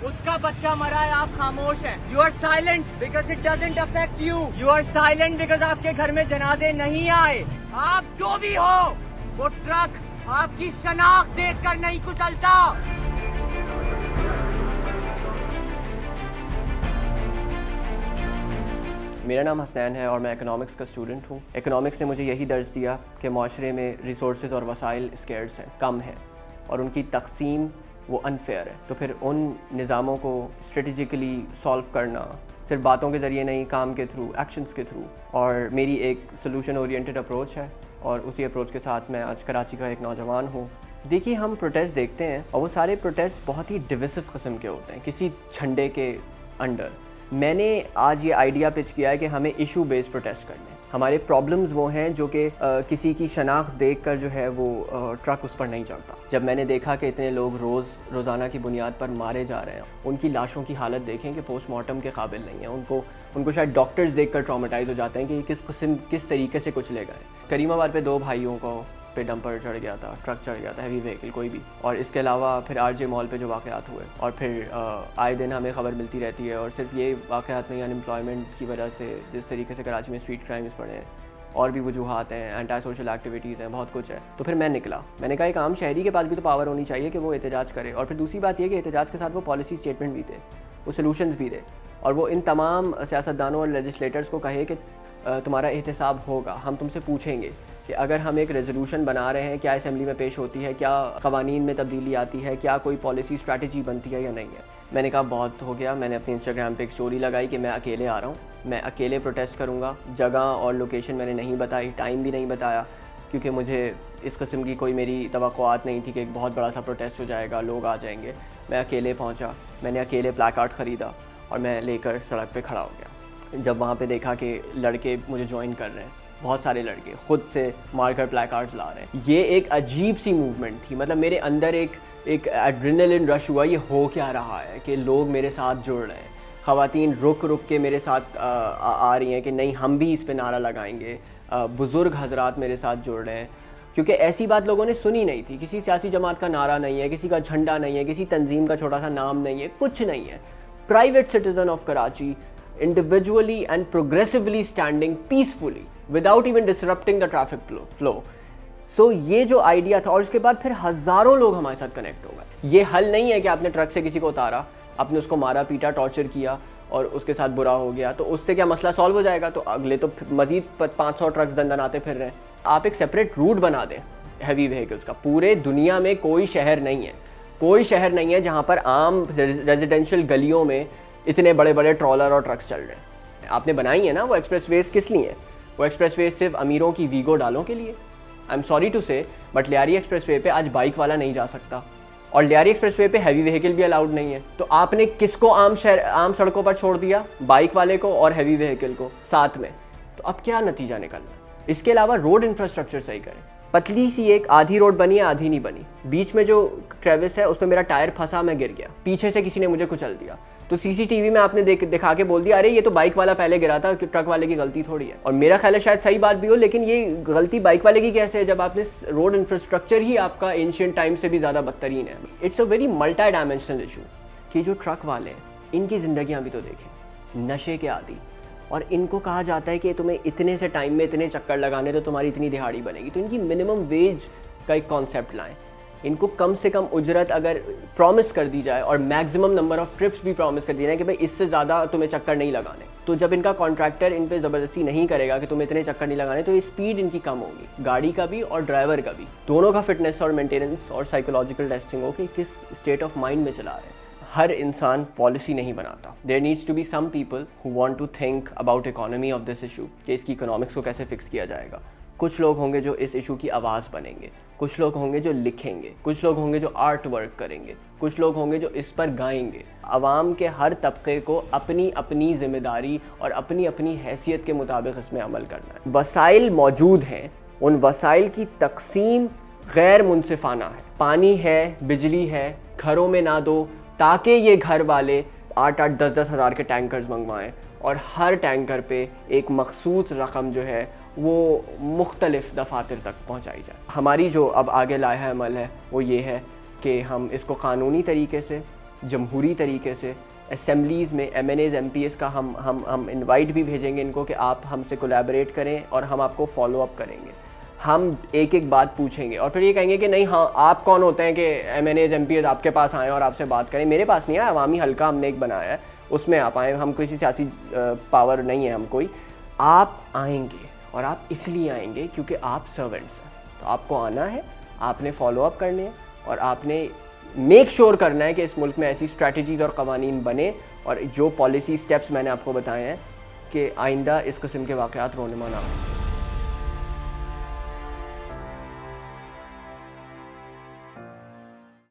उसका बच्चा मरा है, आप खामोश हैं। You are silent because it doesn't affect you. You are silent because आपके घर में जनाजे नहीं आए। आप जो भी हो, वो ट्रक आपकी शनाख्त देखकर नहीं कुचलता। मेरा नाम हसनैन है और मैं इकोनॉमिक्स का स्टूडेंट हूँ। इकोनॉमिक्स ने मुझे यही दर्ज दिया कि माशरे में रिसोर्सेज और वसाइल स्केर्स हैं, कम हैं, और उनकी तकसीम वो अनफेयर है। तो फिर उन निज़ामों को स्ट्रेटजिकली सॉल्व करना सिर्फ बातों के ज़रिए नहीं, काम के थ्रू, एक्शंस के थ्रू। और मेरी एक सोल्यूशन ओरिएंटेड अप्रोच है और उसी अप्रोच के साथ मैं आज कराची का एक नौजवान हूँ। देखिए, हम प्रोटेस्ट देखते हैं और वो सारे प्रोटेस्ट बहुत ही डिविसिव किस्म के होते हैं, किसी झंडे के अंडर। मैंने आज ये आइडिया पिच किया है कि हमें इशू बेस्ड प्रोटेस्ट करने। हमारे प्रॉब्लम्स वो हैं जो कि किसी की शनाख्त देखकर जो है वो ट्रक उस पर नहीं चढ़ता। जब मैंने देखा कि इतने लोग रोज़ाना की बुनियाद पर मारे जा रहे हैं, उनकी लाशों की हालत देखें कि पोस्टमार्टम के काबिल नहीं है। उनको शायद डॉक्टर्स देखकर ट्रॉमेटाइज हो जाते हैं कि किस तरीके से कुचले गए। करीमाबाद पे 2 भाइयों को पे डंपर चढ़ गया था, ट्रक चढ़ गया था, हैवी व्हीकल कोई भी। और इसके अलावा फिर आरजे मॉल पे जो वाक़यात हुए, और फिर आए दिन हमें ख़बर मिलती रहती है। और सिर्फ ये वाक़यात नहीं, अनएम्प्लॉयमेंट की वजह से जिस तरीके से कराची में स्ट्रीट क्राइम्स बढ़े हैं, और भी वजूहात हैं, एंटी सोशल एक्टिविटीज़ हैं, बहुत कुछ है। तो फिर मैंने कहा एक आम शहरी के पास भी तो पावर होनी चाहिए कि वो एहतजाज करे। और फिर दूसरी बात यह कि एहतजाज के साथ वो पॉलिसी स्टेटमेंट भी दे, वो सोल्यूशंस भी दे, और वो इन तमाम सियासतदानों और लेजिस्लेटर्स को कहे कि तुम्हारा एहतसाब होगा, हम तुमसे पूछेंगे कि अगर हम एक रेजोल्यूशन बना रहे हैं, क्या असेंबली में पेश होती है, क्या कवानीन में तब्दीली आती है, क्या कोई पॉलिसी स्ट्रैटेजी बनती है या नहीं है। मैंने कहा बहुत हो गया। मैंने अपने इंस्टाग्राम पे एक स्टोरी लगाई कि मैं अकेले आ रहा हूँ, मैं अकेले प्रोटेस्ट करूँगा। जगह और लोकेशन मैंने नहीं बताई, टाइम भी नहीं बताया, क्योंकि मुझे इस किस्म की कोई मेरी तवक्कुआत नहीं थी कि एक बहुत बड़ा सा प्रोटेस्ट हो जाएगा, लोग आ जाएंगे। मैं अकेले पहुँचा, मैंने अकेले प्लैकार्ड ख़रीदा और मैं लेकर सड़क पर खड़ा हो गया। जब वहाँ पर देखा कि लड़के मुझे ज्वाइन कर रहे हैं, बहुत सारे लड़के खुद से मार्कर प्लैकार्ड्स ला रहे हैं, ये एक अजीब सी मूवमेंट थी। मतलब मेरे अंदर एक एड्रेनलिन रश हुआ, ये हो क्या रहा है कि लोग मेरे साथ जुड़ रहे हैं। ख़वातीन रुक के मेरे साथ आ रही हैं कि नहीं, हम भी इस पे नारा लगाएंगे। बुज़ुर्ग हजरात मेरे साथ जुड़ रहे हैं, क्योंकि ऐसी बात लोगों ने सुनी नहीं थी। किसी सियासी जमात का नारा नहीं है, किसी का झंडा नहीं है, किसी तंजीम का छोटा सा नाम नहीं है, कुछ नहीं है। Private citizen of Karachi individually and progressively standing peacefully without even disrupting the traffic flow. So ये जो आइडिया था, और इसके बाद फिर हज़ारों लोग हमारे साथ कनेक्ट हो गए। ये हल नहीं है कि आपने ट्रक से किसी को उतारा, आपने उसको मारा पीटा, टॉर्चर किया और उसके साथ बुरा हो गया, तो उससे क्या मसला सॉल्व हो जाएगा? तो अगले तो मज़ीद 500 ट्रक्स दंदनाते फिर रहे हैं। आप एक सेपरेट रूट बना दें हैवी व्हीकल्स का। पूरे दुनिया में कोई शहर नहीं है जहाँ पर आम रेजिडेंशियल गलियों में इतने बड़े बड़े ट्रॉलर और ट्रक्स चल रहे हैं। आपने बनाई है ना वो एक्सप्रेसवेज, किस लिए है? वो एक्सप्रेसवेज सिर्फ अमीरों की वीगो डालों के लिए। आई एम सॉरी टू से, बट लियारी एक्सप्रेसवे पे आज बाइक वाला नहीं जा सकता, और लियारी एक्सप्रेसवे पे हैवी व्हीकल भी अलाउड नहीं है। तो आपने किसको आम सड़कों पर छोड़ दिया? बाइक वाले को और हैवी व्हीकल को साथ में। तो अब क्या नतीजा निकलना? इसके अलावा रोड इंफ्रास्ट्रक्चर सही करें। पतली सी एक आधी रोड बनी है, आधी नहीं बनी। बीच में जो ट्रेविस है उसमें मेरा टायर फंसा, मैं गिर गया, पीछे से किसी ने मुझे कुचल दिया। तो सीसीटीवी में आपने दिखा के बोल दिया अरे ये तो बाइक वाला पहले गिरा था, ट्रक वाले की गलती थोड़ी है। और मेरा ख्याल है शायद सही बात भी हो, लेकिन ये गलती बाइक वाले की कैसे है जब आपने रोड इंफ्रास्ट्रक्चर ही आपका एंशिएंट टाइम से भी ज़्यादा बदतरीन है। It's a very multi dimensional issue कि जो ट्रक वाले हैं इनकी ज़िंदगियाँ भी तो देखें, नशे के आदी, और इनको कहा जाता है कि तुम्हें इतने से टाइम में इतने चक्कर लगाने तो तुम्हारी इतनी दिहाड़ी बनेगी। तो इनकी मिनिमम वेज का एक कॉन्सेप्ट लाएं। इनको कम से कम उजरत अगर प्रॉमिस कर दी जाए और मैक्सिमम नंबर ऑफ ट्रिप्स भी प्रॉमिस कर दी जाए कि भाई इससे ज़्यादा तुम्हें चक्कर नहीं लगाने, तो जब इनका कॉन्ट्रैक्टर इन पे ज़बरदस्ती नहीं करेगा कि तुम्हें इतने चक्कर नहीं लगाने, तो ये स्पीड इनकी कम होगी, गाड़ी का भी और ड्राइवर का भी, दोनों का फिटनेस और मेंटेनेंस और साइकोलॉजिकल टेस्टिंग हो कि किस स्टेट ऑफ माइंड में चला रहे हैं। हर इंसान पॉलिसी नहीं बनाता। There needs to be some people who want to think about economy of this issue, कि इसकी इकोनॉमिक्स को कैसे फिक्स किया जाएगा। कुछ लोग होंगे जो इस इशू की आवाज़ बनेंगे, कुछ लोग होंगे जो लिखेंगे, कुछ लोग होंगे जो आर्ट वर्क करेंगे, कुछ लोग होंगे जो इस पर गाएंगे। आवाम के हर तबके को अपनी अपनी जिम्मेदारी और अपनी अपनी हैसियत के मुताबिक इसमें अमल करना है। वसाइल मौजूद हैं, उन वसाइल की तकसीम गैर मुनसिफाना है। पानी है, बिजली है, घरों में ना दो, ताकि ये घर वाले 8-8, 10-10 हज़ार के टैंकर्स मंगवाएं और हर टैंकर पे एक मखसूस रकम जो है वो मुख्तलिफ दफातर तक पहुंचाई जाए। हमारी जो अब आगे लाया अमल है वो ये है कि हम इसको कानूनी तरीके से जमहूरी तरीके से असम्बलीज़ में MNAs MPs का हम इनवाइट भी भेजेंगे इनको कि आप हमसे कोलैबोरेट करें और हम आपको फॉलो अप करेंगे। हम एक एक बात पूछेंगे और फिर ये कहेंगे कि नहीं, हाँ आप कौन होते हैं कि MNAs MPs आपके पास आएँ और आपसे बात करें। मेरे पास नहीं है, अवामी हल्का हमने एक बनाया है, उसमें आप आएँ। हम किसी सियासी पावर नहीं है हम कोई। आप आएंगे और आप इसलिए आएंगे क्योंकि आप सर्वेंट्स हैं। तो आपको आना है, आपने फॉलो अप करने हैं और आपने मेक श्योर करना है कि इस मुल्क में ऐसी स्ट्रैटेजीज़ और कवानीन बने और जो पॉलिसी स्टेप्स मैंने आपको बताए हैं कि आइंदा इस किस्म के वाक़यात रोनुमा ना हो।